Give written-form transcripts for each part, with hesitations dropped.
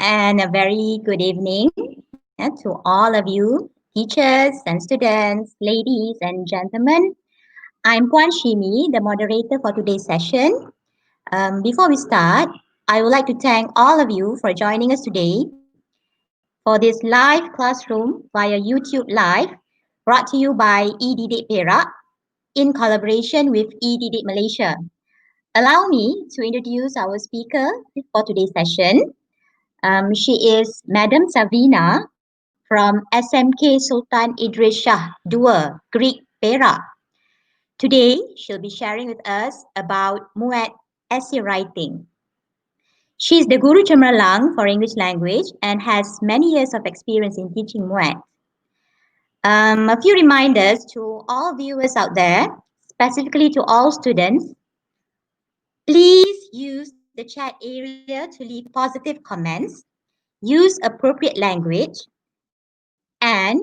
and a very good evening to all of you, teachers and students, ladies and gentlemen. I'm Puan Shimi, the moderator for today's session. Before we start, I would like to thank all of you for joining us today for this live classroom via YouTube Live, brought to you by EDD Perak in collaboration with EDD Malaysia. Allow me to introduce our speaker for today's session. She is Madam Savina from SMK Sultan Idris Shah II, Greek Perak. Today, she'll be sharing with us about Muat essay writing. She is the Guru Cemerlang for English language and has many years of experience in teaching Muat. A few reminders to all viewers out there, specifically to all students. Please use the chat area to leave positive comments, use appropriate language, and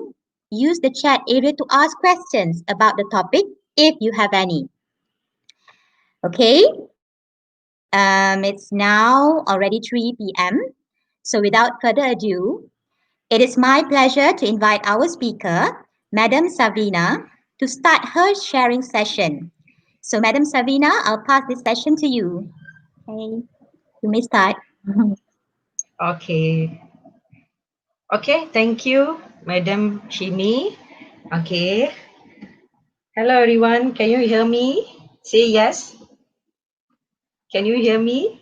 use the chat area to ask questions about the topic if you have any. Okay, it's now already 3 p.m. So without further ado, it is my pleasure to invite our speaker, Madam Savina, to start her sharing session. So Madam Savina, I'll pass this session to you. Okay, you may start. Okay. Okay, thank you, Madam Shimi. Okay. Hello, everyone. Can you hear me? Say yes. Can you hear me?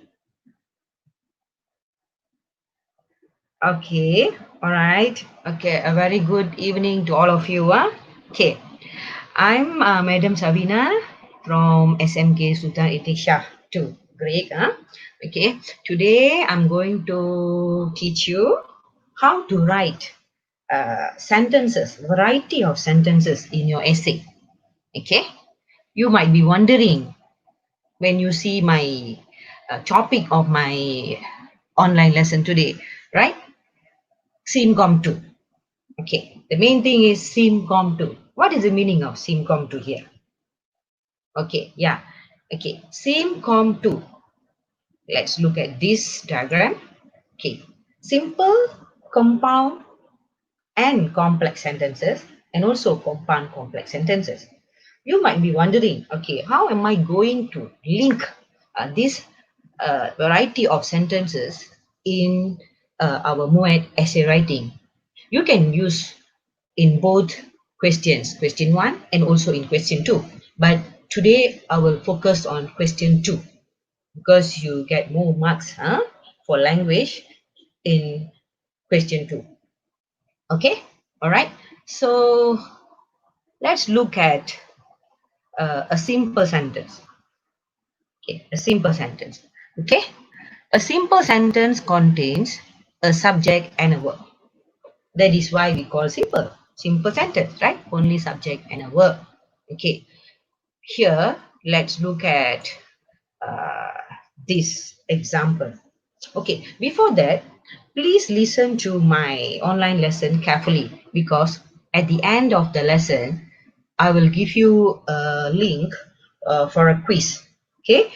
Okay. All right. Okay. A very good evening to all of you. Okay. I'm Madam Savina from SMK Sultan Idris Shah II, Greek. Okay. Today, I'm going to teach you how to write sentences, variety of sentences in your essay. Okay, you might be wondering when you see my topic of my online lesson today, right? SimCom2. Okay, the main thing is SimCom2. What is the meaning of SimCom2 here? Okay, yeah. Okay, SimCom2. Let's look at this diagram. Okay, simple, compound, and complex sentences, and also compound complex sentences. You might be wondering, okay, how am I going to link this variety of sentences in our MOET essay writing? You can use in both questions, question 1 and also in question 2. But today I will focus on question 2 because you get more marks for language in question 2. Okay, all right. So let's look at a simple sentence. Okay, a simple sentence. Okay, a simple sentence contains a subject and a verb. That is why we call simple sentence, right? Only subject and a verb. Okay, here let's look at uh, this example. Okay, before that, please listen to my online lesson carefully because at the end of the lesson, I will give you a link for a quiz. Okay,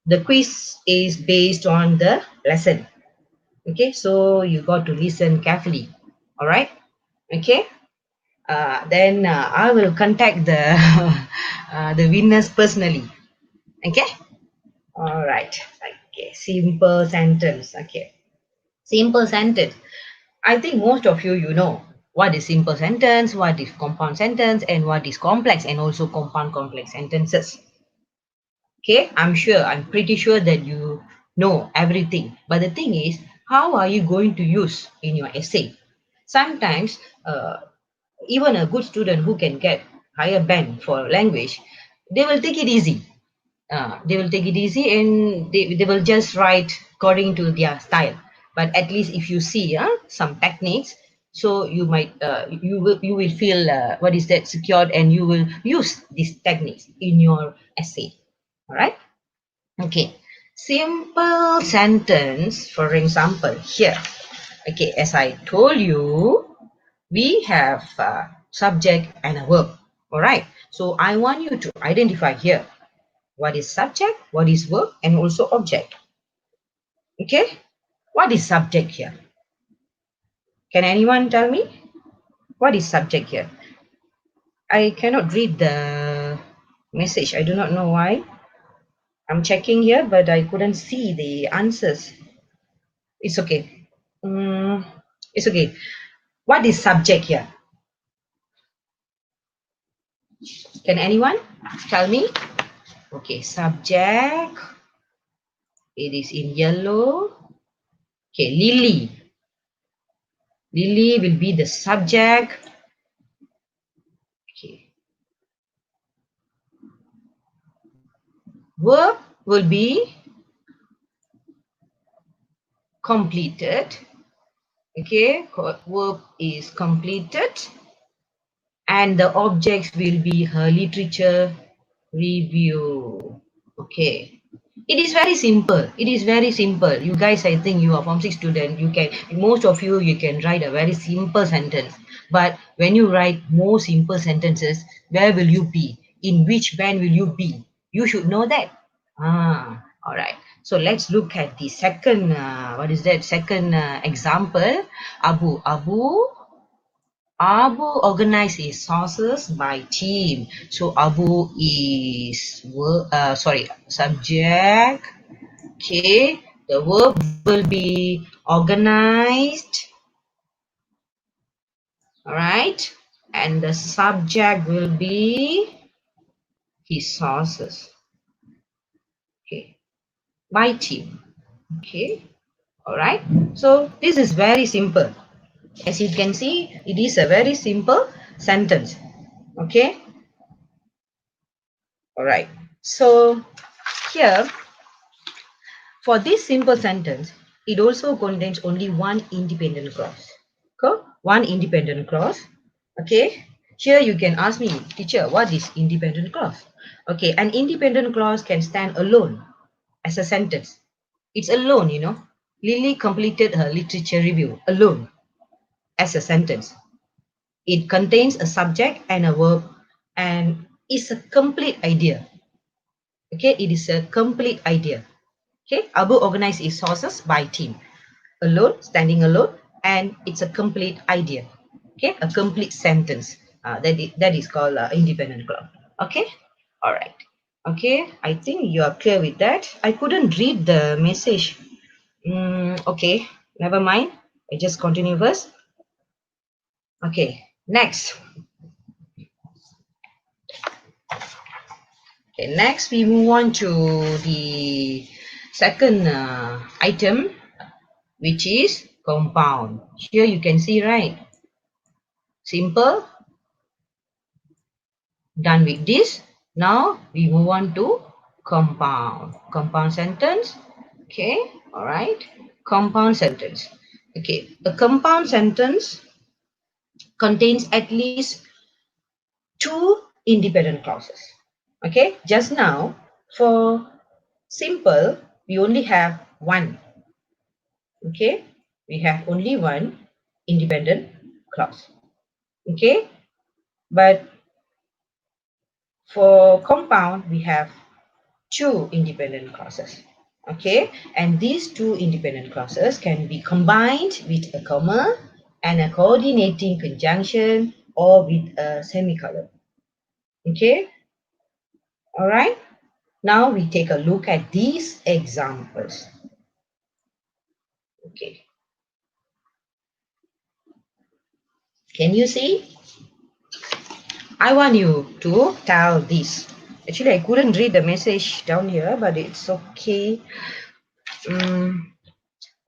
the quiz is based on the lesson. Okay, so you got to listen carefully. All right. Okay. Then I will contact the the winners personally. Okay. All right. Okay. Simple sentence. Okay. Simple sentence. I think most of you know what is simple sentence, what is compound sentence, and what is complex and also compound complex sentences. Okay, I'm pretty sure that you know everything. But the thing is, how are you going to use in your essay? Sometimes, even a good student who can get higher band for language, they will take it easy. They will take it easy and they will just write according to their style. But at least if you see some techniques, so you might you will feel what is that secured and you will use these techniques in your essay. All right. Okay. Simple sentence, for example, here. Okay, as I told you, we have subject and a verb. All right. So I want you to identify here what is subject, what is verb, and also object. Okay. What is subject here? Can anyone tell me what is subject here? I cannot read the message. I do not know why. I'm checking here, but I couldn't see the answers. It's okay. It's okay. What is subject here? Can anyone tell me? Okay, subject. It is in yellow. Okay, Lily. Lily will be the subject. Okay. Verb will be completed. Okay, verb is completed. And the objects will be her literature review. Okay, it is very simple. It is very simple. You guys, I think you are Form 6 student, you can, most of you can write a very simple sentence. But when you write more simple sentences, where will you be, in which band will you be? You should know that. All right, so let's look at the second what is that second example. Abu Abu organizes his sources by team. So Abu is subject. Okay, the verb will be organized. All right, and the subject will be his sources. Okay, by team. Okay, all right. So this is very simple. As you can see, it is a very simple sentence. Okay, all right. So here, for this simple sentence, it also contains only one independent clause. Okay? One independent clause. Okay. Here you can ask me, teacher, what is independent clause? Okay, an independent clause can stand alone as a sentence. It's alone, you know. Lily completed her literature review alone as a sentence. It contains a subject and a verb and is a complete idea. Okay, it is a complete idea. Okay, Abu organized his sources by team. Alone, standing alone, and it's a complete idea. Okay, a complete sentence. That is called independent clause. Okay, all right. Okay, I think you are clear with that. I couldn't read the message. Okay, never mind. I just continue first. Okay, next. Okay, next we move on to the second item, which is compound. Here you can see, right? Simple, done with this. Now we move on to compound sentence. Okay, all right, compound sentence. Okay, a compound sentence contains at least two independent clauses. Okay, just now for simple we only have one. Okay, we have only one independent clause. Okay, but for compound we have two independent clauses. Okay, and these two independent clauses can be combined with a comma and a coordinating conjunction or with a semicolon. Okay, all right. Now we take a look at these examples. Okay, can you see? I want you to tell this. Actually, I couldn't read the message down here, but it's okay.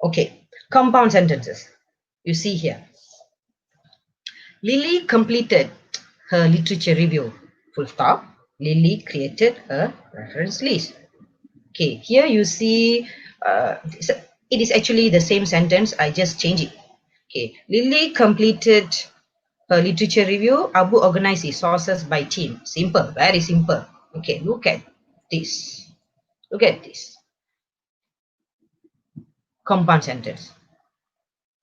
Okay, compound sentences. You see here. Lily completed her literature review. Full stop. Lily created a reference list. Okay, here you see it is actually the same sentence. I just change it. Okay, Lily completed her literature review. Abu organized his sources by team. Simple, very simple. Okay, look at this. Look at this. Compound sentence.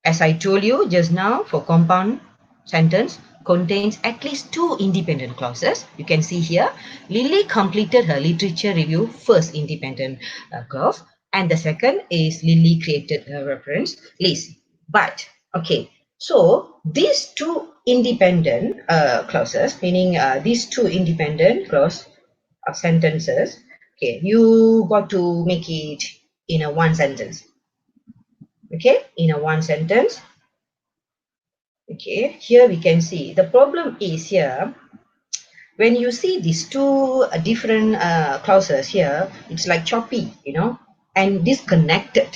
As I told you just now, for compound sentence contains at least two independent clauses. You can see here, Lily completed her literature review, first independent clause, and the second is Lily created a reference list. But, okay, So these two independent clauses, meaning these two independent clause sentences, okay, you got to make it in a one sentence. Okay, in a one sentence. Okay, here we can see the problem is here when you see these two different clauses here, it's like choppy, and disconnected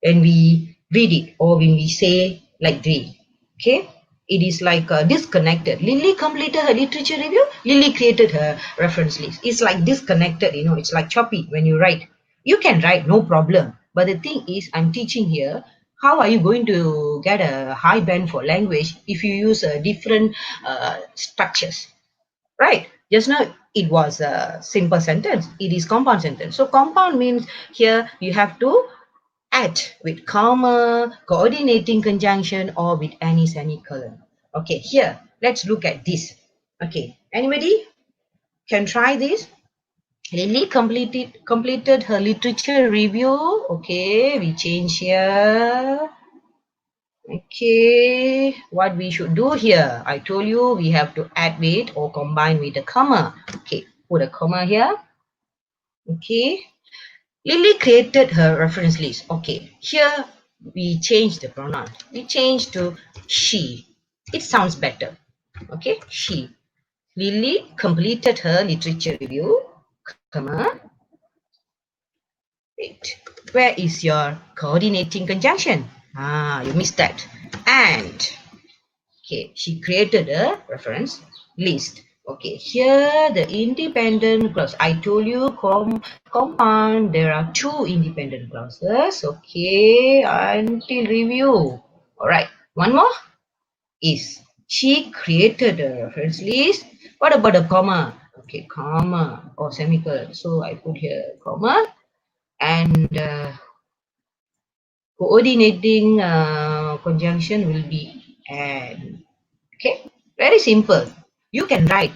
when we read it or when we say like this. Okay, it is like disconnected. Lily completed her literature review. Lily created her reference list. It's like disconnected, it's like choppy when you write. You can write, no problem. But the thing is, I'm teaching here. How are you going to get a high band for language if you use different structures? Right? Just now it was a simple sentence. It is compound sentence. So compound means here you have to add with comma, coordinating conjunction, or with any semicolon. Okay, here let's look at this. Okay, anybody can try this? Lily completed her literature review. Okay, we change here. Okay, what we should do here? I told you we have to add with or combine with the comma. Okay, put a comma here. Okay, Lily created her reference list. Okay, here we change the pronoun. We change to she. It sounds better. Okay, she. Lily completed her literature review, comma. Wait, where is your coordinating conjunction? You missed that. And okay, she created a reference list. Okay, here the independent clause. I told you compound, there are two independent clauses. Okay, until review. All right, one more is she created a reference list. What about a comma? Okay, comma or semicolon. So I put here comma and coordinating conjunction will be and. Okay, very simple. You can write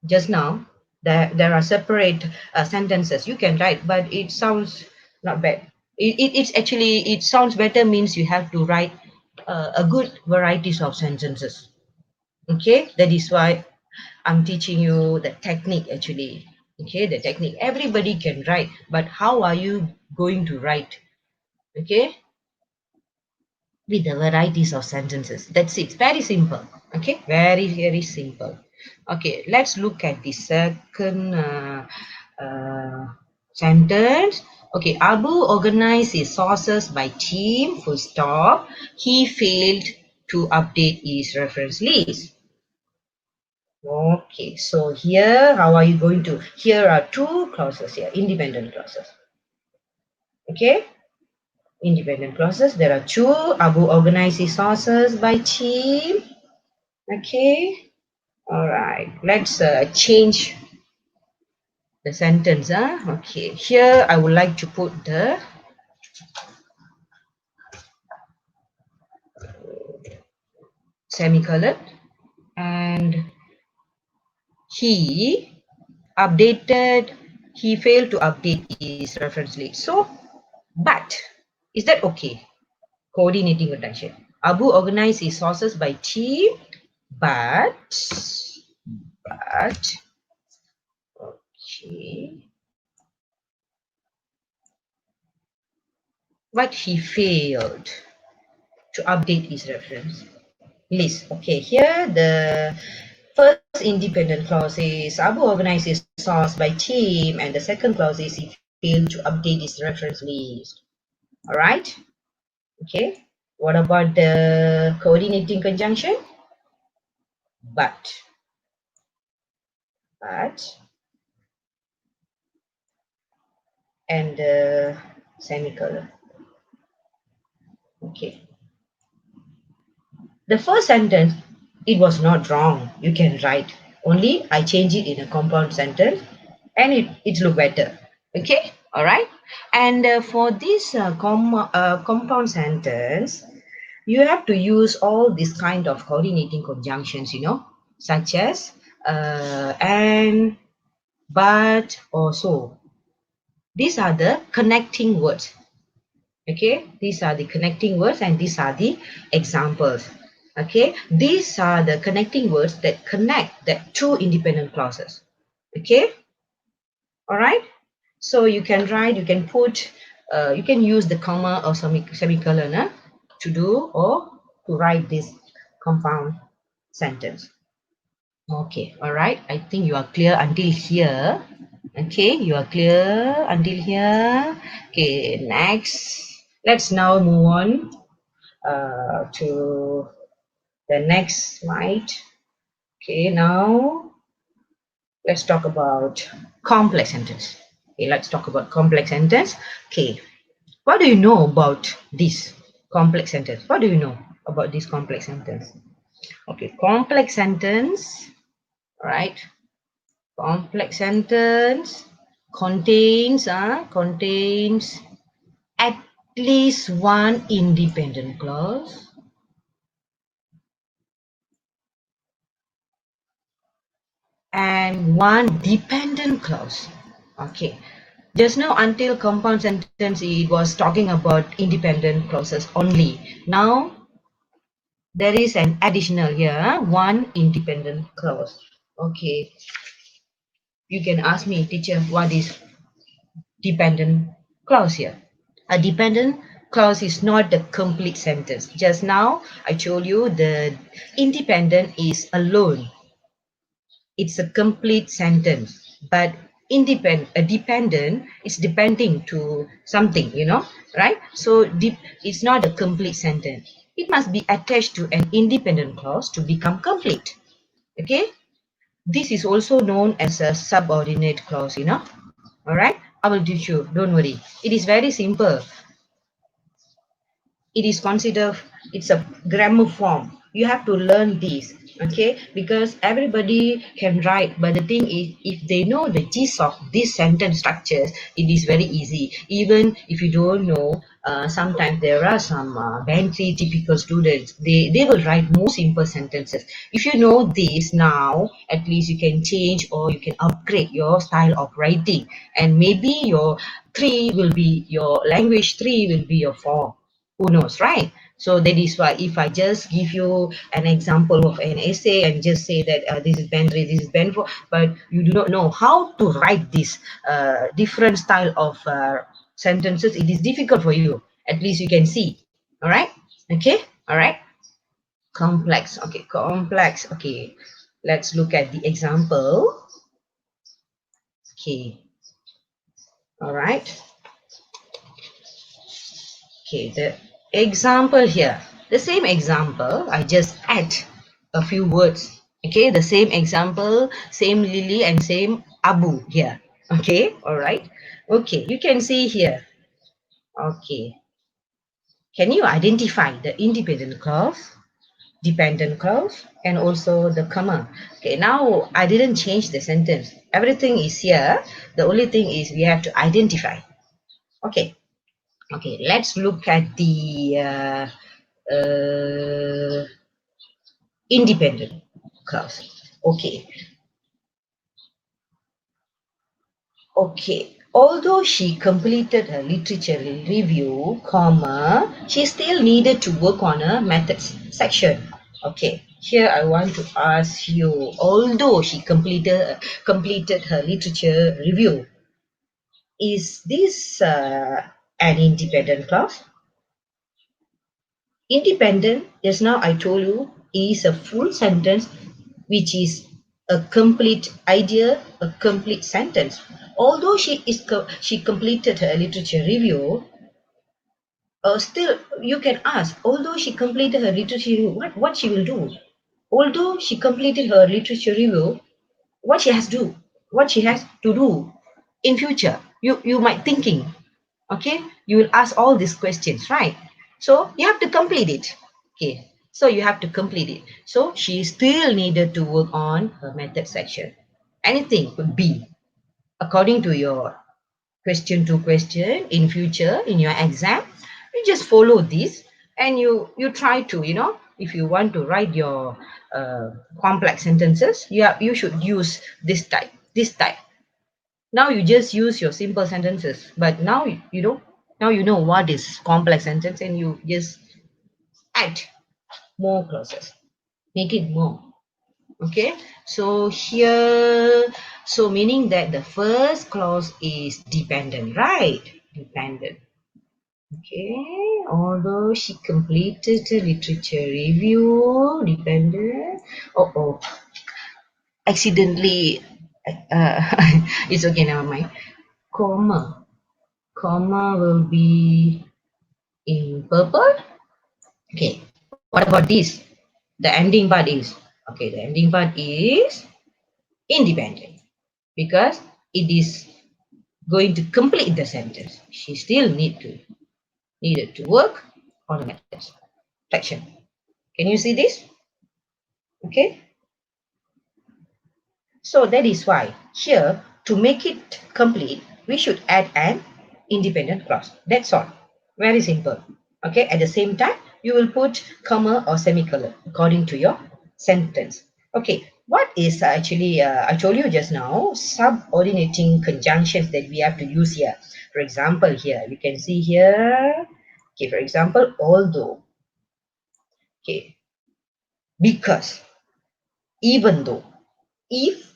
just now. There are separate sentences you can write, but it sounds not bad. It's actually it sounds better means you have to write a good varieties of sentences. Okay, that is why I'm teaching you the technique actually. Okay, the technique. Everybody can write, but how are you going to write? Okay, with the varieties of sentences. That's it. Very simple. Okay, very, very simple. Okay, let's look at the second uh, sentence. Okay, Abu organized his sources by team, full stop. He failed to update his reference list. Okay, so here, how are you going to? Here are two clauses here, independent clauses. Okay, independent clauses. There are two. Abu organized his sources by team. Okay, all right. Let's change the sentence. Okay, here I would like to put the semicolon and he updated, he failed to update his reference list. So, but is that okay? Coordinating conjunction. Abu organized his sources by team, but okay, but he failed to update his reference list. Okay, here the first independent clause is Abu organized his source by team, and the second clause is he failed to update his reference list. All right. Okay. What about the coordinating conjunction? But, but, and the semicolon. Okay. The first sentence, it was not wrong. You can write. Only I change it in a compound sentence and it look better. Okay? All right. And for this compound sentence, you have to use all these kind of coordinating conjunctions, such as and, but, or so. These are the connecting words. Okay, these are the connecting words and these are the examples. Okay, these are the connecting words that connect the two independent clauses. Okay, all right. So you can write, you can put, you can use the comma or semicolon to do or to write this compound sentence. Okay, all right. I think you are clear until here. Okay, you are clear until here. Okay, next. Let's now move on to the next slide. Okay, now let's talk about complex sentence. Okay, let's talk about complex sentence. Okay, what do you know about this complex sentence? What do you know about this complex sentence? Okay, complex sentence, right? Complex sentence contains at least one independent clause and one dependent clause. Okay. Just now until compound sentence it was talking about independent clauses only. Now there is an additional here, one independent clause. Okay. You can ask me, teacher, what is dependent clause here? A dependent clause is not the complete sentence. Just now I told you the independent is alone. It's a complete sentence, but a dependent is depending to something, right? So it's not a complete sentence. It must be attached to an independent clause to become complete. Okay, this is also known as a subordinate clause. All right, I will teach you, don't worry. It is very simple. It is considered, it's a grammar form. You have to learn this, okay, because everybody can write, but the thing is, if they know the gist of these sentence structures, it is very easy. Even if you don't know, sometimes there are some band 3 typical students, they will write more simple sentences. If you know this now, at least you can change or you can upgrade your style of writing, and maybe your 3 will be your language, 3 will be your 4. Who knows, right? So that is why if I just give you an example of an essay and just say that this is band 3, this is band 4, but you do not know how to write this different style of sentences, it is difficult for you. At least you can see. All right. Okay. All right. Complex. Okay. Complex. Okay. Let's look at the example. Okay. All right. Okay, the example here, the same example, I just add a few words. Okay, the same example, same Lily and same Abu here. Okay, all right. Okay, you can see here. Okay, can you identify the independent clause, dependent clause, and also the comma? Okay, now I didn't change the sentence. Everything is here. The only thing is we have to identify. Okay, okay, let's look at the uh, independent class. Okay, okay. Although she completed her literature review, comma, she still needed to work on her methods section. Okay, here I want to ask you. Although she completed her literature review, is this an independent class? Independent, just now I told you, is a full sentence which is a complete idea, a complete sentence. Although she completed her literature review, still you can ask, although she completed her literature review, what she will do? Although she completed her literature review, what she has do, what she has to do in future. You might thinking, okay, you will ask all these questions, right? So you have to complete it. Okay, so you have to complete it. So she still needed to work on her method section. Anything could be according to your question to question in future in your exam. You just follow this and you try to, if you want to write your complex sentences, you should use this type. Now you just use your simple sentences, but now you know Now you know what is complex sentence, and you just add more clauses, make it more. Okay, so here, so meaning that the first clause is dependent, right? Dependent. Okay, although she completed a literature review, dependent. Oh, accidentally, uh, it's okay, never mind. Comma, comma will be in purple. Okay, what about this? The ending part is, okay, the ending part is independent because it is going to complete the sentence. She still needed to work on the matters. Section. Can you see this? Okay. So that is why here, to make it complete, we should add an independent clause. That's all. Very simple. Okay. At the same time, you will put comma or semicolon according to your sentence. Okay. What is actually, I told you just now, subordinating conjunctions that we have to use here. For example, here, you can see here, okay, for example, although, okay, because, even though, if,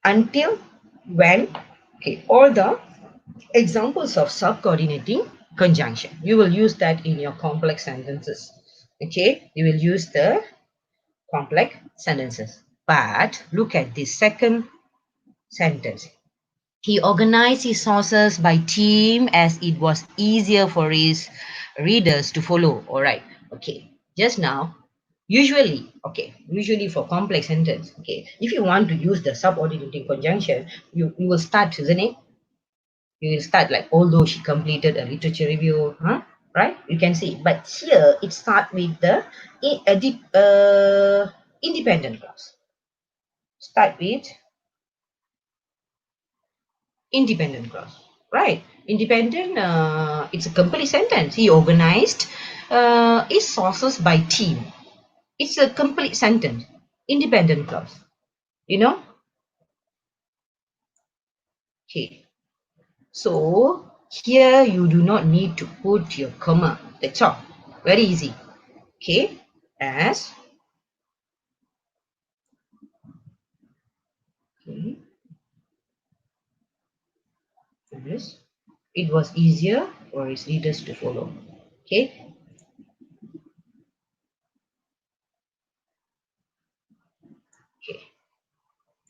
until, when, okay, all the examples of subordinating conjunction. You will use that in your complex sentences. Okay, you will use the complex sentences. But look at this second sentence. He organized his sources by theme as it was easier for his readers to follow. All right. Okay. Just now, usually for complex sentence, okay, if you want to use the subordinating conjunction, you will start, isn't it? You will start like, although she completed a literature review, huh? Right? You can see. But here, it start with the independent clause. Start with independent clause, right? Independent, it's a complete sentence. He organized his sources by theme. It's a complete sentence. Independent clause, you know. Okay, so here you do not need to put your comma. That's all. Very easy. Okay, as, okay, as it was easier for his readers to follow. Okay, okay,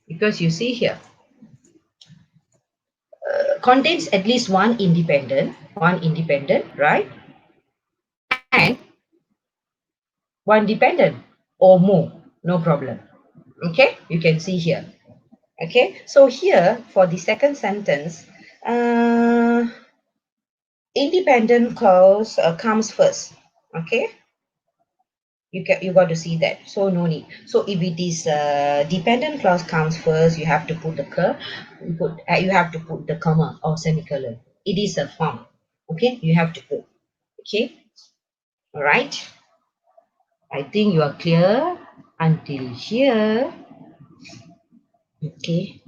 because you see here, contains at least one independent, right? And one dependent or more, no problem. Okay, you can see here. Okay, so here for the second sentence, uh, independent clause comes first. Okay, you got to see that, so no need. So if it is dependent clause comes first, you have to put the you have to put the comma or semicolon. It is a form. Okay, you have to put. Okay, all right. I think you are clear until here. Okay.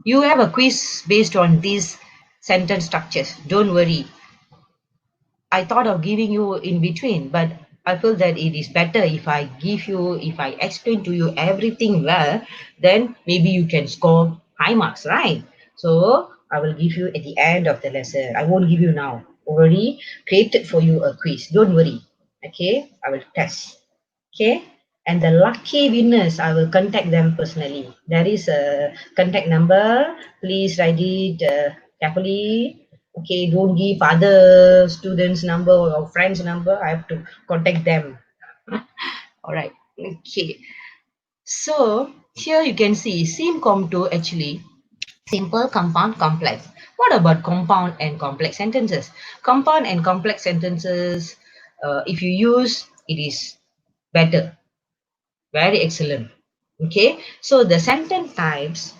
You have a quiz based on these sentence structures. Don't worry. I thought of giving you in between, but I feel that it is better if I explain to you everything well, then maybe you can score high marks, right? So I will give you at the end of the lesson. I won't give you now. Already created for you a quiz. Don't worry. Okay, I will test. Okay, and the lucky winners, I will contact them personally. There is a contact number. Please write it carefully. Okay, don't give other students number or friends number. I have to contact them. All right. Okay, so here you can see SimCom2 actually simple, compound, complex. What about compound and complex sentences? Compound and complex sentences, if you use, it is better. Very excellent. Okay, so the sentence types,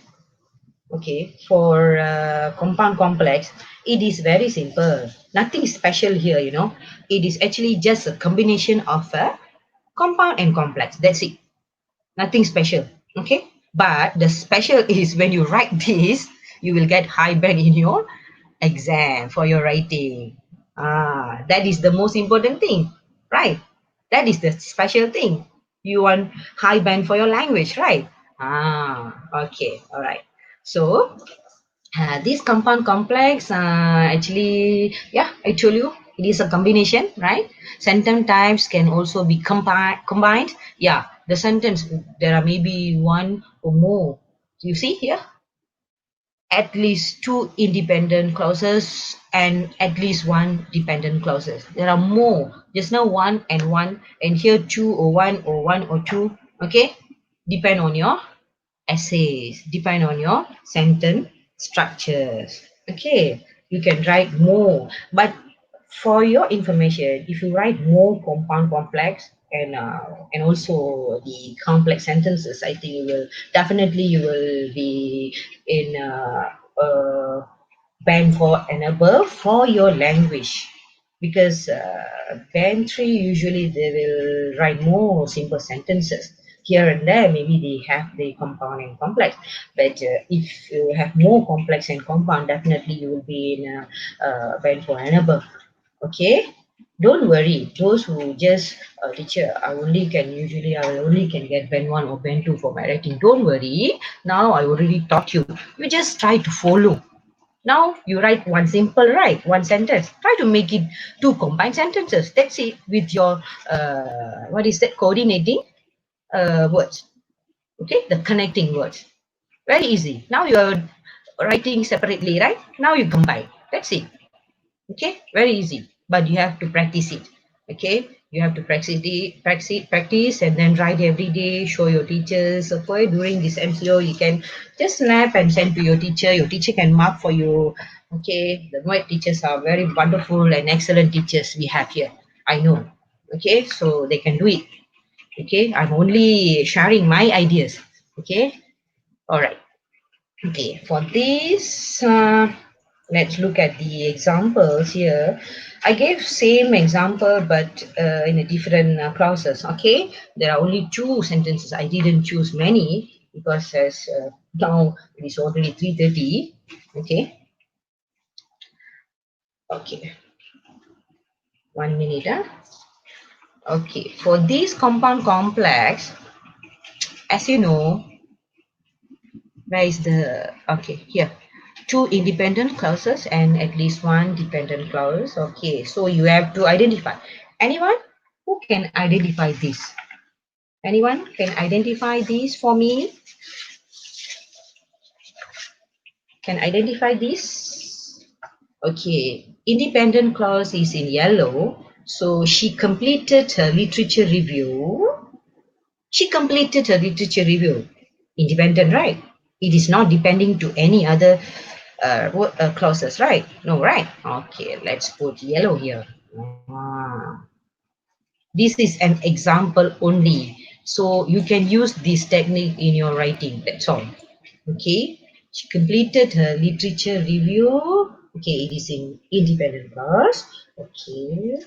okay, for compound complex, it is very simple. Nothing special here, you know. It is actually just a combination of compound and complex. That's it. Nothing special. Okay, but the special is when you write this, you will get high band in your exam, for your writing. That is the most important thing, right? That is the special thing. You want high band for your language, right? Okay, all right. So this compound complex, actually, yeah, I told you it is a combination, right? Sentence types can also be combined. Yeah, the sentence, there are maybe one or more. You see here, at least two independent clauses and at least one dependent clauses. There are more. Just now one, and here two or one or two. Okay, depend on your essays, depend on your sentence structures. Okay, you can write more, but for your information, if you write more compound complex and also the complex sentences, I think you will be in band 4 and above for your language, because band 3 usually they will write more simple sentences. Here and there maybe they have the compound and complex, but if you have more complex and compound, definitely you will be in band 4 and above. Okay, don't worry, those who just teacher, I only can get band 1 or band 2 for my writing. Don't worry, now I already taught you. You just try to follow. Now you write one simple, right? One sentence. Try to make it two combined sentences. That's it, with your what is that, coordinating words. Okay, the connecting words. Very easy. Now you are writing separately, right? Now you combine. That's it. Okay, very easy, but you have to practice it. Okay, you have to practice and then write every day, show your teachers. Okay, during this MCO you can just snap and send to your teacher. Your teacher can mark for you. Okay, the white teachers are very wonderful and excellent teachers we have here, I know. Okay, so they can do it. Okay, I'm only sharing my ideas. Okay, all right. Okay, for this, let's look at the examples here. I gave same example, but in a different clauses. Okay, there are only two sentences. I didn't choose many because as now it is already 3:30. Okay, okay, 1 minute. Okay, for this compound complex, as you know, where is the okay here? Two independent clauses and at least one dependent clause. Okay, so you have to identify. Anyone who can identify this? Anyone can identify these for me? Can identify this? Okay, independent clause is in yellow. So she completed her literature review. She completed her literature review. Independent, right? It is not depending to any other clauses, right? No, right? Okay, let's put yellow here. This is an example only. So you can use this technique in your writing. That's all. Okay. She completed her literature review. Okay, it is in independent clause. Okay.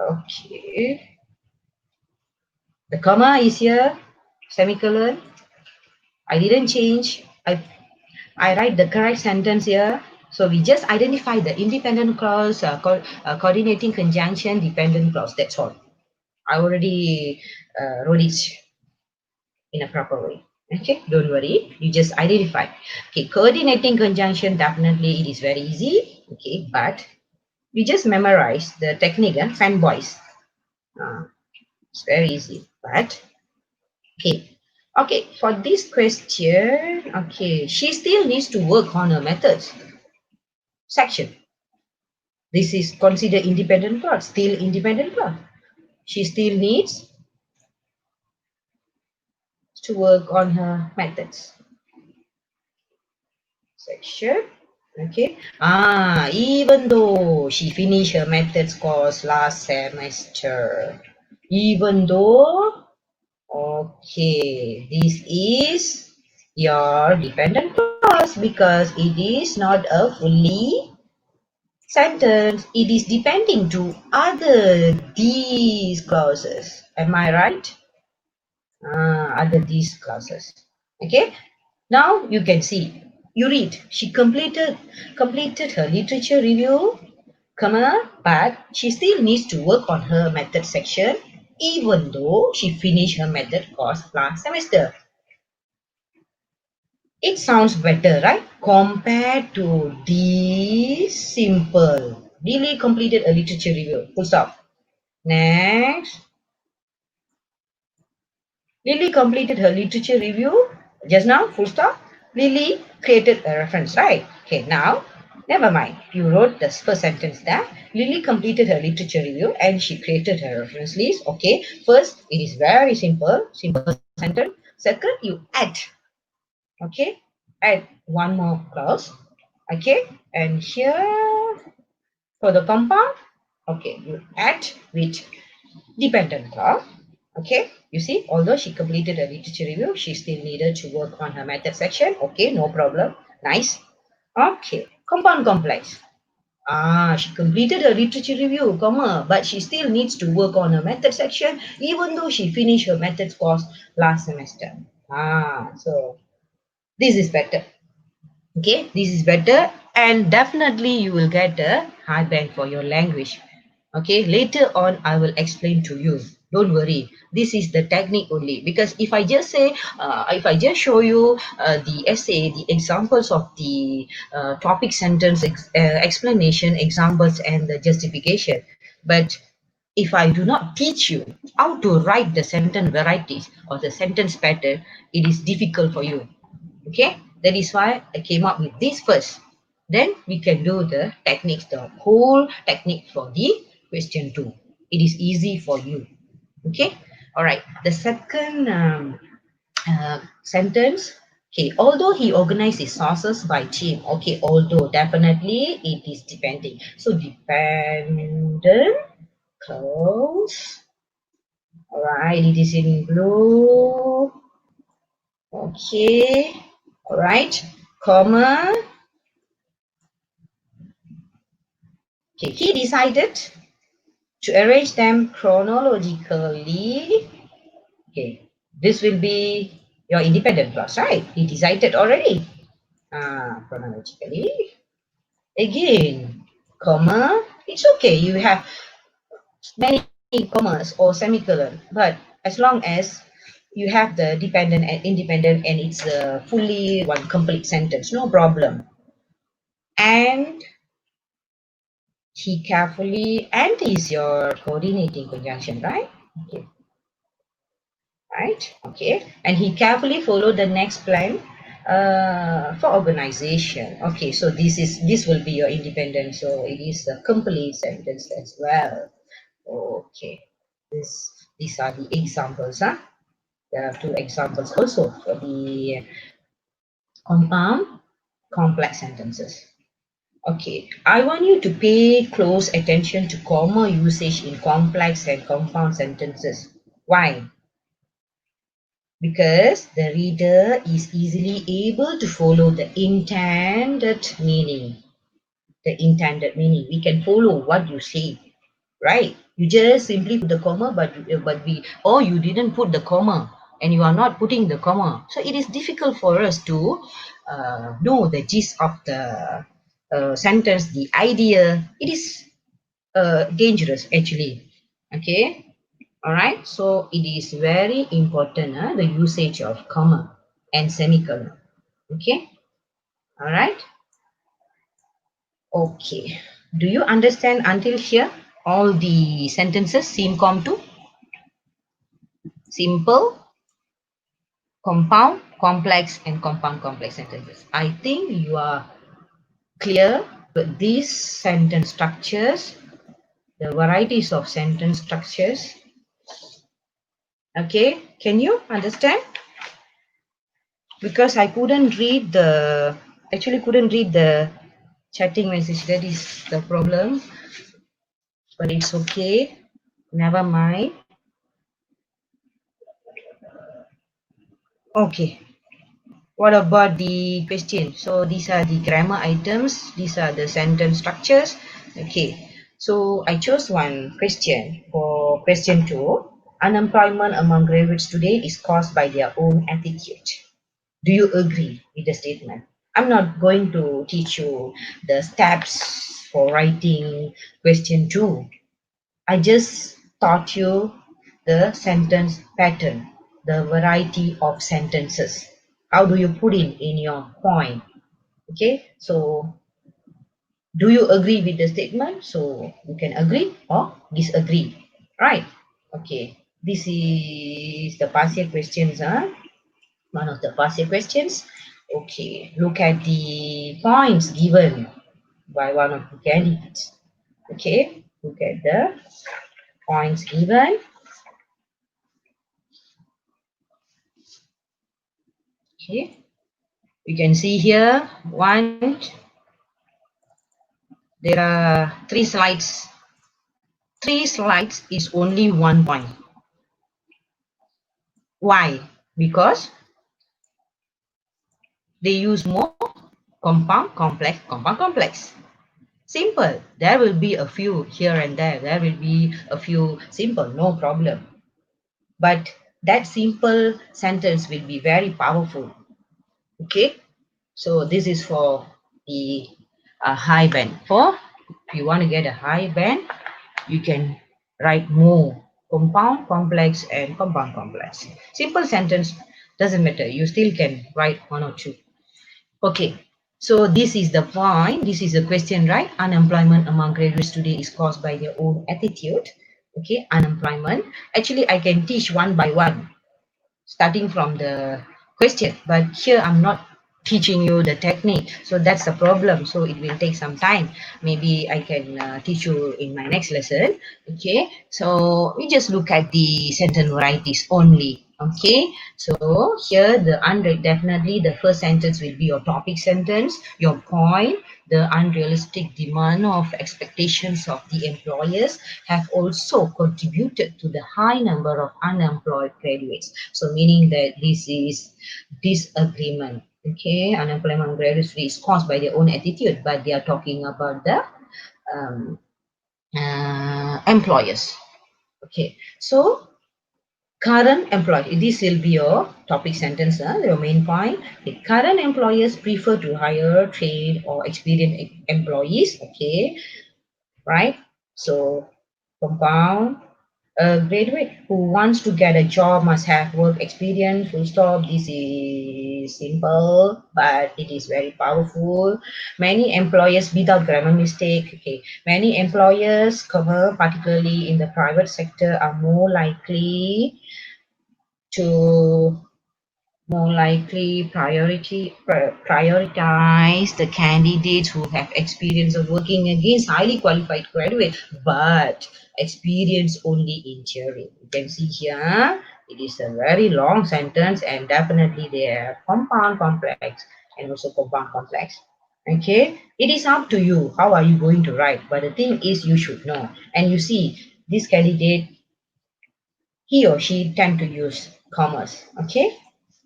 Okay. The comma is here. Semicolon. I didn't change. I write the correct sentence here. So we just identify the independent clause, coordinating conjunction, dependent clause. That's all. I already wrote it in a proper way. Okay, don't worry. You just identify. Okay, coordinating conjunction, definitely it is very easy. Okay, but we just memorize the technique, fanboys. It's very easy. But okay, okay, for this question, okay, she still needs to work on her methods section. This is considered independent clause, still independent clause. She still needs to work on her methods section. Okay. Even though she finished her methods course last semester, even though, okay, this is your dependent clause because it is not a fully sentence. It is depending to other these clauses. Am I right? Other these clauses. Okay. Now you can see. You read, she completed her literature review, comma, but she still needs to work on her method section, even though she finished her method course last semester. It sounds better, right? Compared to this simple. Really completed a literature review. Full stop. Next. Lily completed her literature review just now, full stop. Lily created a reference, right? Okay, now, never mind. You wrote the first sentence there. Lily completed her literature review and she created her reference list. Okay, first, it is very simple. Simple sentence. Second, you add. Okay, add one more clause. Okay, and here for the compound, okay, you add with dependent clause. Okay, you see, although she completed a literature review, she still needed to work on her method section. Okay, no problem. Nice. Okay, compound complex. She completed her literature review, comma, but she still needs to work on her method section, even though she finished her methods course last semester. So this is better. Okay, this is better, and definitely you will get a high band for your language. Okay, later on I will explain to you. Don't worry, this is the technique only, because if I just show you the essay, the examples of the topic sentence explanation, examples, and the justification, but if I do not teach you how to write the sentence varieties or the sentence pattern, it is difficult for you. Okay, that is why I came up with this first. Then we can do the techniques, the whole technique for the question 2. It is easy for you. Okay, all right. The second sentence. Okay, although he organized his sources by team. Okay, although definitely it is depending. So dependent clause. All right, it is in blue. Okay, all right, comma. Okay, he decided to arrange them chronologically. Okay, this will be your independent clause, right? He decided already. Chronologically. Again, comma. It's okay. You have many commas or semicolon, but as long as you have the dependent and independent and it's a fully one complete sentence, no problem. And he carefully, and is your coordinating conjunction, right? Okay, right, okay, and he carefully followed the next plan for organization. Okay, so this will be your independent, so it is a complete sentence as well. Okay, these are the examples. There are two examples also for the compound complex sentences. Okay, I want you to pay close attention to comma usage in complex and compound sentences. Why? Because the reader is easily able to follow the intended meaning. The intended meaning. We can follow what you say, right? You just simply put the comma, or you didn't put the comma and you are not putting the comma. So it is difficult for us to know the gist of the sentence, the idea. It is dangerous actually. Okay, all right, so it is very important, the usage of comma and semicolon. Okay, all right, okay. Do you understand until here all the sentences? SimCom2, simple, compound, complex, and compound complex sentences. I think you are clear with these sentence structures, the varieties of sentence structures. Okay, can you understand? Because I couldn't read the chatting message. That is the problem, but it's okay, never mind. Okay, what about the question? So these are the grammar items, these are the sentence structures. Okay, so I chose one question for question 2. Unemployment among graduates today is caused by their own attitude. Do you agree with the statement? I'm not going to teach you the steps for writing question 2. I just taught you the sentence pattern, the variety of sentences. How do you put in your point? Okay, so do you agree with the statement? So you can agree or disagree, right? Okay, this is the past year questions, huh? One of the past year questions. Okay, look at the points given by one of the candidates. Okay, look at the points given. Okay, you can see here there are three slides. Three slides is only 1 point. Why? Because they use more compound, complex. Simple. There will be a few here and there. There will be a few simple, no problem. But that simple sentence will be very powerful. Okay. So this is for the high band. For if you want to get a high band, you can write more compound, complex, and compound complex. Simple sentence doesn't matter. You still can write one or two. Okay, so this is the point. This is the question, right? Unemployment among graduates today is caused by their own attitude. Okay, unemployment. Actually, I can teach one by one, starting from the question, but here I'm not teaching you the technique, so that's the problem. So it will take some time. Maybe I can teach you in my next lesson. Okay, so we just look at the sentence varieties only. Okay, so here the definitely the first sentence will be your topic sentence, your point. The unrealistic demand of expectations of the employers have also contributed to the high number of unemployed graduates. So meaning that this is disagreement. Okay, unemployment graduates is caused by their own attitude, but they are talking about the um, employers. Okay, so current employees, this will be your topic sentence, your main point. The current employers prefer to hire trained or experienced employees. Okay, right? So compound. A graduate who wants to get a job must have work experience. Full stop. This is simple, but it is very powerful. Many employers, without grammar mistake, okay, many employers, particularly in the private sector, are to more likely prioritize the candidates who have experience of working against highly qualified graduates, but experience only in theory. You can see here, it is a very long sentence, and definitely they are compound complex and also compound complex. Okay, it is up to you. How are you going to write? But the thing is, you should know. And you see, this candidate, he or she tend to use commas. Okay,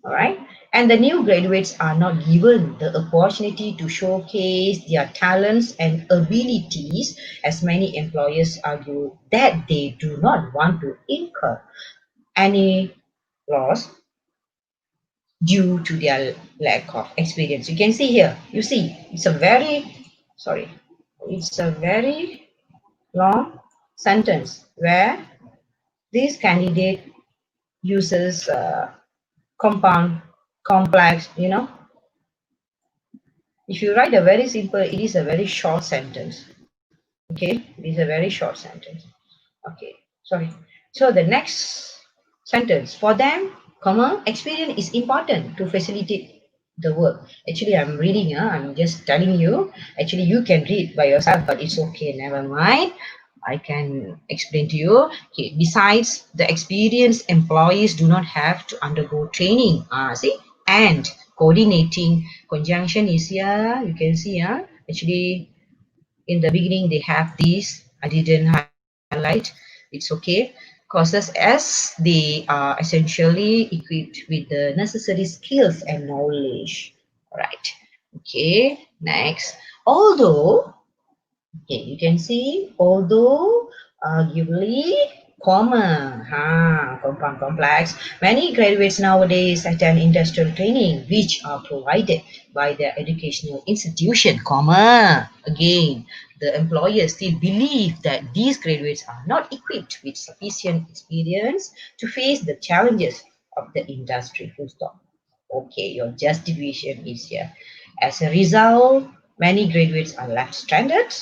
all right. And the new graduates are not given the opportunity to showcase their talents and abilities, as many employers argue that they do not want to incur any loss due to their lack of experience. You can see here, you see, sorry, it's a very long sentence where this candidate uses compound, complex, if you write a very simple, it is a very short sentence. Okay, it is a very short sentence. Okay, sorry. So the next sentence, for them, experience is important to facilitate the work. Actually, I'm reading, I'm just telling you. Actually, you can read by yourself, but it's okay, never mind. I can explain to you. Okay, besides, the experienced employees do not have to undergo training. See, and coordinating conjunction is here. You can see, actually, in the beginning they have these. I didn't highlight. It's okay. Courses as they are essentially equipped with the necessary skills and knowledge. All right. Okay. Next. Although, okay, you can see, although arguably, comma Compound complex. Many graduates nowadays attend industrial training, which are provided by their educational institution, Again, the employers still believe that these graduates are not equipped with sufficient experience to face the challenges of the industry. Full stop. Okay, your justification is here. As a result, many graduates are left stranded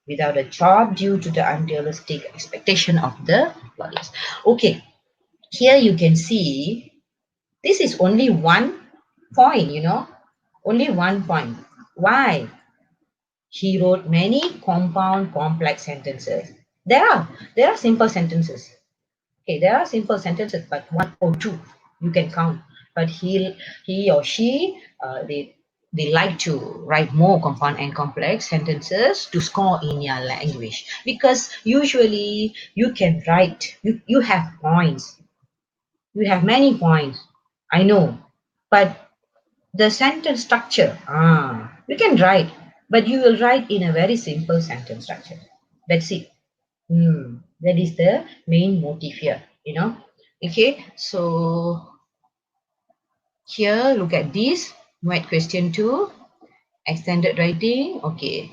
without a job due to the unrealistic expectation of the employers. Okay, here you can see this is only one point, only one point. Why? He wrote many compound complex sentences. There are simple sentences. Okay, there are simple sentences, but one or two you can count. But he or she, they like to write more compound and complex sentences to score in your language, because usually you can write, you have points, you have many points, I know, but the sentence structure, you can write, but you will write in a very simple sentence structure. That's it. That is the main motive here. Okay, so here, look at this. Write question 2, extended writing. Okay,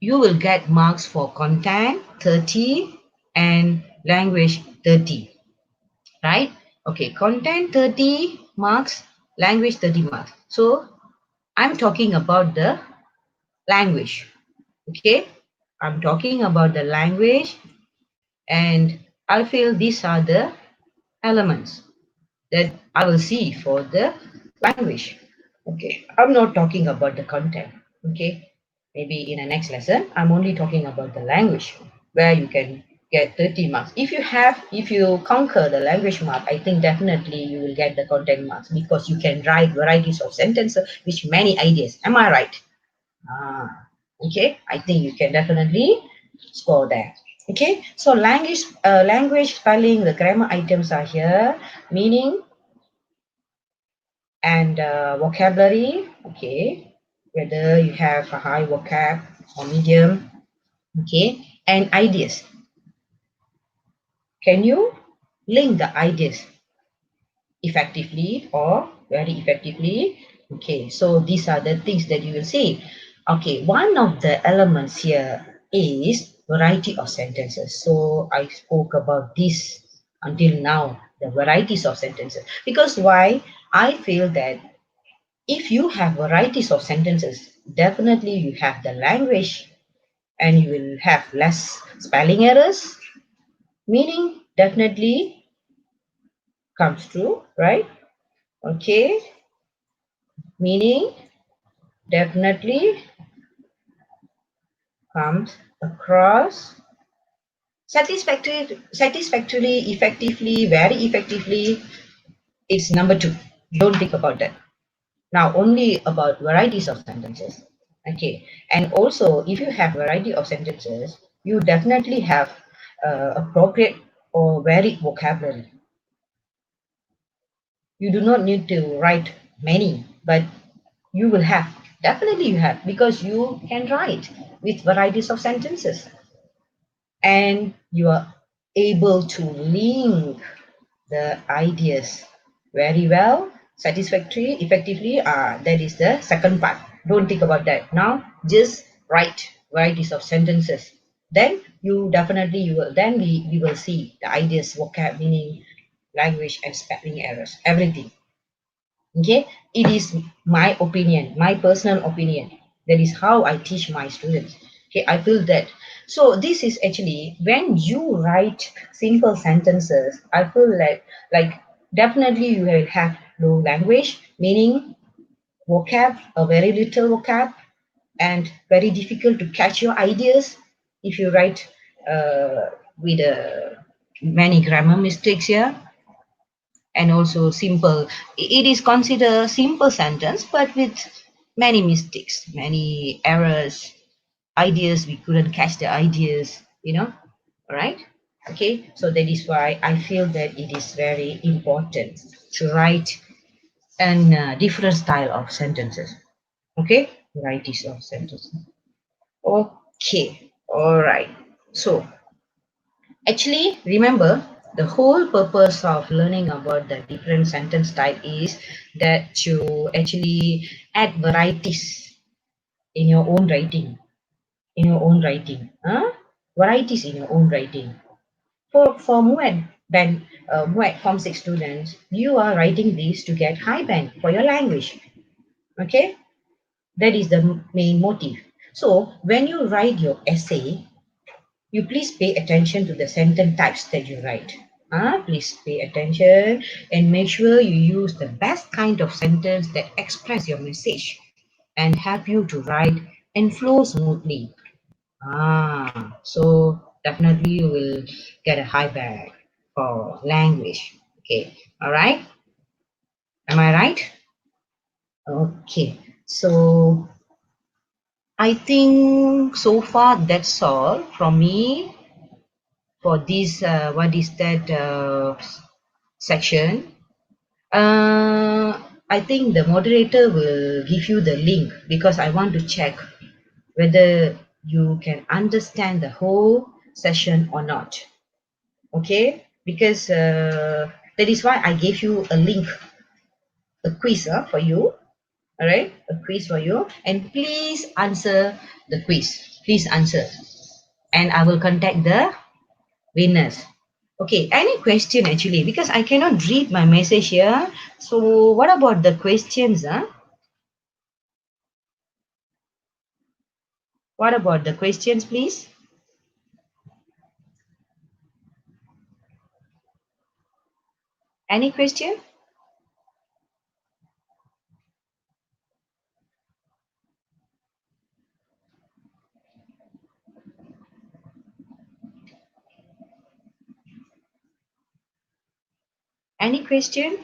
you will get marks for content 30 and language 30, right? Okay, content 30 marks, language 30 marks. So I'm talking about the language. Okay, I'm talking about the language, and I feel these are the elements that I will see for the language. Okay, I'm not talking about the content. Okay, maybe in the next lesson, I'm only talking about the language, where you can get 30 marks. If you conquer the language mark, I think definitely you will get the content marks, because you can write varieties of sentences with many ideas. Am I right? Okay, I think you can definitely score there. Okay, so language spelling, the grammar items are here, meaning and vocabulary. Okay, whether you have a high vocab or medium. Okay, and ideas. Can you link the ideas effectively or very effectively? Okay, so these are the things that you will see. Okay, one of the elements here is variety of sentences. So I spoke about this until now, the varieties of sentences. Because why? I feel that if you have varieties of sentences, definitely you have the language, and you will have less spelling errors, meaning definitely comes true, right? Okay, meaning definitely comes across satisfactorily, effectively, very effectively. It's number 2. Don't think about that. Now only about varieties of sentences. Okay, and also if you have variety of sentences, you definitely have appropriate or varied vocabulary. You do not need to write many, but you will have, definitely you have, because you can write with varieties of sentences, and you are able to link the ideas very well, satisfactory, effectively. That is the second part. Don't think about that now. Just write varieties of sentences. Then we will see the ideas, vocab, meaning, language, and spelling errors, everything. Okay, it is my opinion, my personal opinion. That is how I teach my students. Okay, I feel that. So this is actually when you write simple sentences, I feel like definitely you will have low language, meaning vocab, a very little vocab, and very difficult to catch your ideas if you write with many grammar mistakes here, and also simple. It is considered simple sentence, but with many mistakes, many errors, ideas we couldn't catch the ideas. All right. Okay, so that is why I feel that it is very important to write an different style of sentences. Okay, varieties of sentences. Okay, all right. So actually remember, The whole purpose of learning about the different sentence type is that to actually add varieties in your own writing, varieties in your own writing. For MUED band, MUED Form 6 students, you are writing this to get high band for your language. Okay, that is the main motive. So when you write your essay, you please pay attention to the sentence types that you write. Please pay attention and make sure you use the best kind of sentence that express your message and help you to write and flow smoothly. So definitely you will get a high band for language. Okay, all right. Am I right? Okay. So I think so far that's all from me for this. What is that section? I think the moderator will give you the link because I want to check whether you can understand the whole session or not. Okay, because that is why I gave you a link, a quiz for you. All right, a quiz for you, and please answer the quiz. Please answer, and I will contact the winners. Okay, any question actually, because I cannot read my message here. So what about the questions? What about the questions, please? Any question? Any question?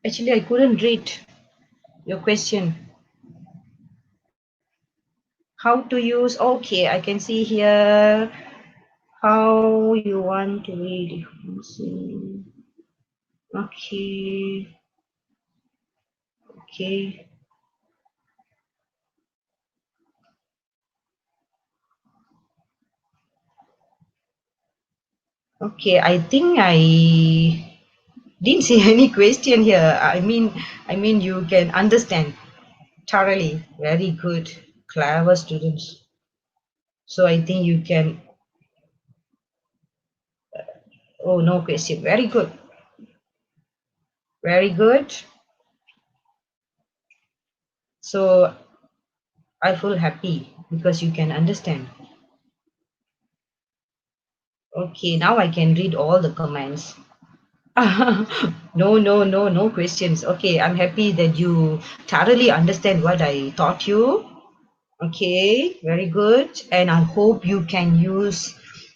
Actually, I couldn't read your question. How to use? Okay, I can see here how you want to read. Okay, okay, okay. I think I didn't see any question here. I mean, you can understand thoroughly. Very good, clever students. So I think you can. Oh, no question. Very good, very good. So I feel happy because you can understand. Okay, now I can read all the comments. No, no, no, no questions. Okay, I'm happy that you thoroughly understand what I taught you. Okay, very good. And I hope you can use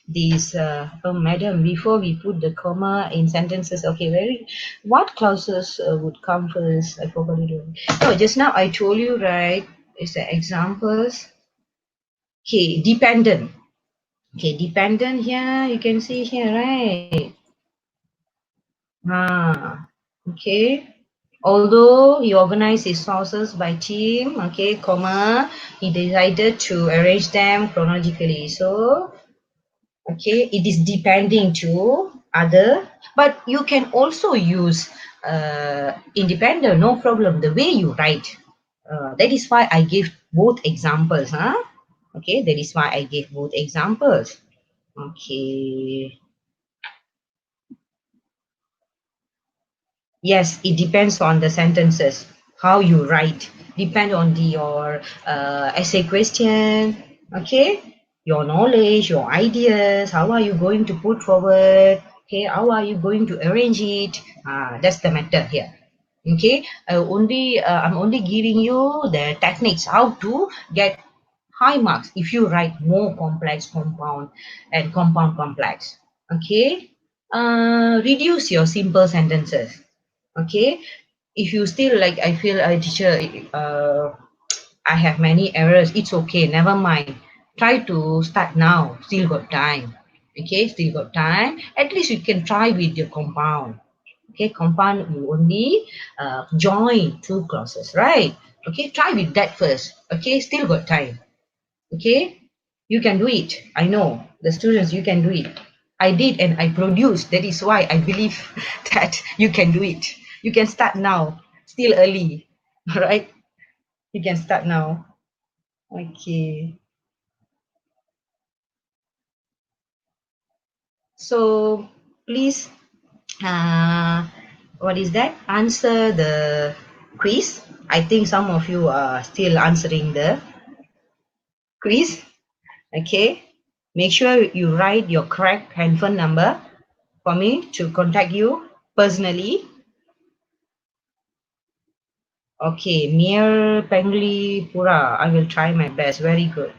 these. Oh, madam, before we put the comma in sentences, okay, what clauses would come first? I forgot to do. No, just now I told you, right? It's the examples. Okay, dependent. Okay, dependent here, you can see here, right? Okay. Although he organized his sources by team, okay, comma, he decided to arrange them chronologically. So, okay, it is depending to other, but you can also use independent, no problem, the way you write. That is why I give both examples. Okay, that is why I gave both examples. Okay. Yes, it depends on the sentences, how you write, depend on your essay question, okay, your knowledge, your ideas, how are you going to put forward, okay, how are you going to arrange it, that's the matter here. Okay, I'm only giving you the techniques how to get high marks if you write more complex compound and compound complex. Okay, reduce your simple sentences. Okay, if you still like, I feel a teacher, I have many errors, it's okay, never mind, try to start now, still got time. Okay, still got time, at least you can try with your compound. Okay, compound you only join two clauses, right? Okay, try with that first. Okay, still got time. Okay, you can do it. I know the students, you can do it. I did and I produced. That is why I believe that you can do it. You can start now, still early. All right, you can start now. Okay, so please, uh, what is that? Answer the quiz. I think some of you are still answering the quiz. Okay, make sure you write your correct handphone number for me to contact you personally. Okay, Mir Pengli Pura. I will try my best. Very good.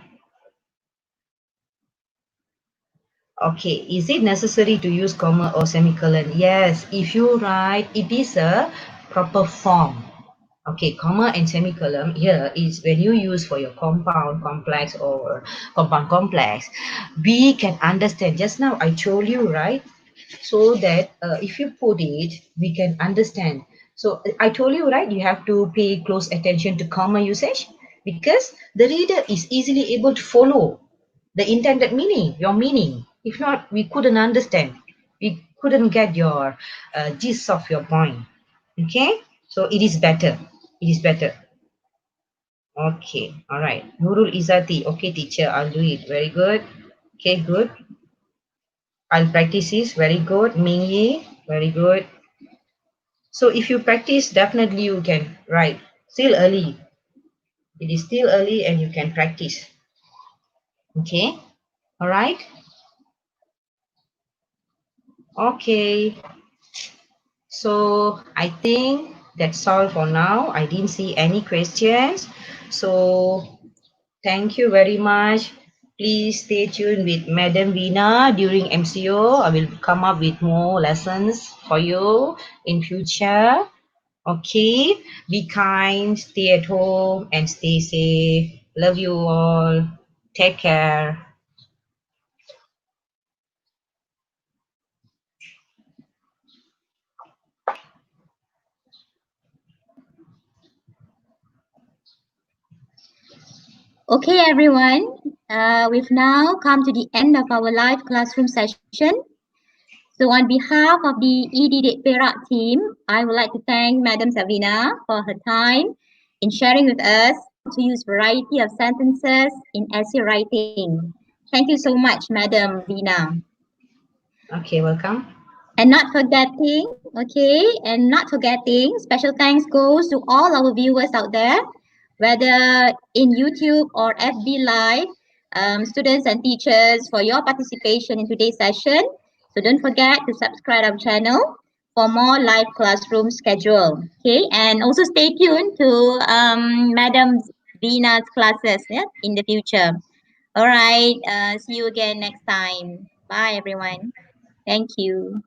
Okay, is it necessary to use comma or semicolon? Yes, if you write, it is a proper form. Okay, comma and semicolon here is when you use for your compound complex or compound complex. We can understand. Just now I told you, right? So that if you put it, we can understand. So I told you, right, you have to pay close attention to comma usage because the reader is easily able to follow the intended meaning, your meaning. If not, we couldn't understand. We couldn't get your gist of your point. Okay, so it is better. It is better. Okay, all right. Nurul Izati. Okay, teacher, I'll do it. Very good. Okay, good. I'll practice this. Very good. Ming Yi. Very good. So if you practice, definitely you can write. Still early. It is still early and you can practice. Okay. All right. Okay. So I think that's all for now. I didn't see any questions. So thank you very much. Please stay tuned with Madam Vina during MCO. I will come up with more lessons for you in future. Okay, be kind, stay at home, and stay safe. Love you all. Take care. Okay, everyone. We've now come to the end of our live classroom session. So, on behalf of the ED Perak team, I would like to thank Madam Savina for her time in sharing with us how to use variety of sentences in essay writing. Thank you so much, Madam Vina. Okay, welcome. And not forgetting, okay, and not forgetting, special thanks goes to all our viewers out there, whether in YouTube or FB Live, students and teachers, for your participation in today's session. So don't forget to subscribe our channel for more live classroom schedule. Okay, and also stay tuned to Madam Vina's classes, yeah, in the future. All right, see you again next time. Bye, everyone. Thank you.